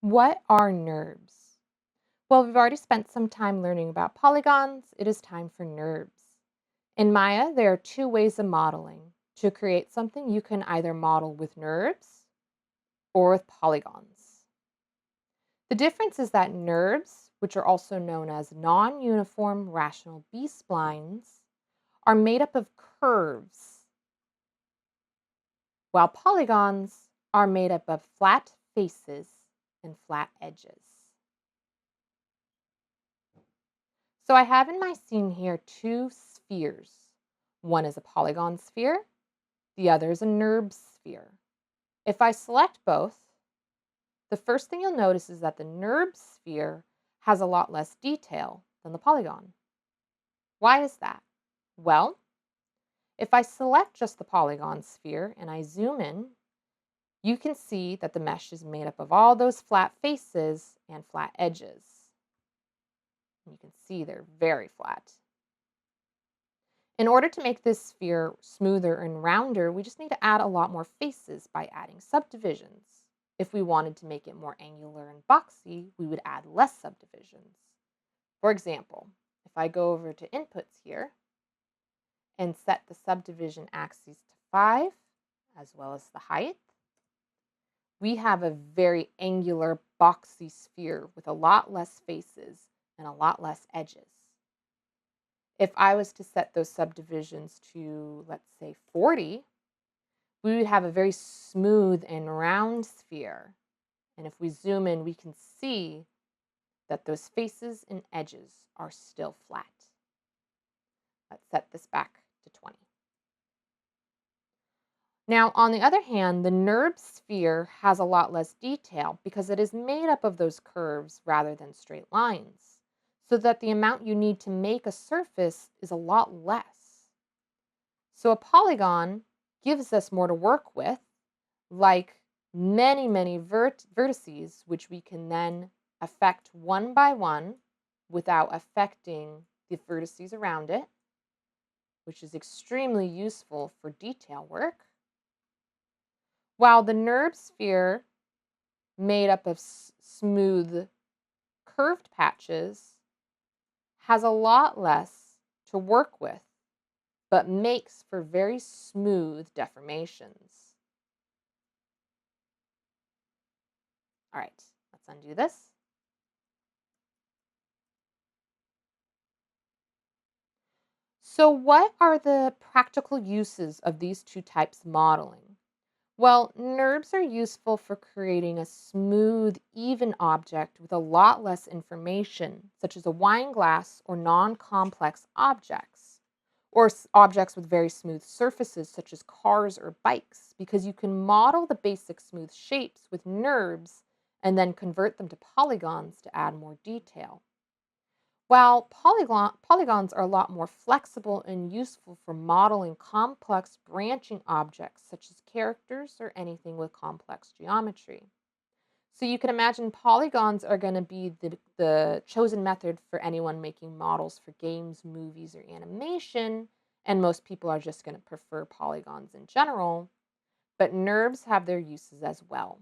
What are NURBS? Well, we've already spent some time learning about polygons. It is time for NURBS. In Maya, there are two ways of modeling. To create something, you can either model with NURBS or with polygons. The difference is that NURBS, which are also known as non-uniform rational B-splines, are made up of curves, while polygons are made up of flat faces and flat edges. So I have in my scene here two spheres. One is a polygon sphere, the other is a NURBS sphere. If I select both, the first thing you'll notice is that the NURBS sphere has a lot less detail than the polygon. Why is that? Well, if I select just the polygon sphere and I zoom in, you can see that the mesh is made up of all those flat faces and flat edges. You can see they're very flat. In order to make this sphere smoother and rounder, we just need to add a lot more faces by adding subdivisions. If we wanted to make it more angular and boxy, we would add less subdivisions. For example, if I go over to inputs here and set the subdivision axes to 5, as well as the height, we have a very angular, boxy sphere with a lot less faces and a lot less edges. If I was to set those subdivisions to, let's say, 40, we would have a very smooth and round sphere. And if we zoom in, we can see that those faces and edges are still flat. Let's set this back to 20. Now, on the other hand, the NURBS sphere has a lot less detail because it is made up of those curves rather than straight lines, so that the amount you need to make a surface is a lot less. So a polygon gives us more to work with, like many vertices, which we can then affect one by one without affecting the vertices around it, which is extremely useful for detail work. While the NURBS sphere, made up of smooth, curved patches, has a lot less to work with, but makes for very smooth deformations. All right, let's undo this. So what are the practical uses of these two types of modeling? Well, NURBS are useful for creating a smooth, even object with a lot less information, such as a wine glass or non-complex objects, or objects with very smooth surfaces, such as cars or bikes, because you can model the basic smooth shapes with NURBS and then convert them to polygons to add more detail. While polygons are a lot more flexible and useful for modeling complex branching objects such as characters or anything with complex geometry. So you can imagine polygons are going to be the chosen method for anyone making models for games, movies, or animation, and most people are just going to prefer polygons in general, but NURBS have their uses as well.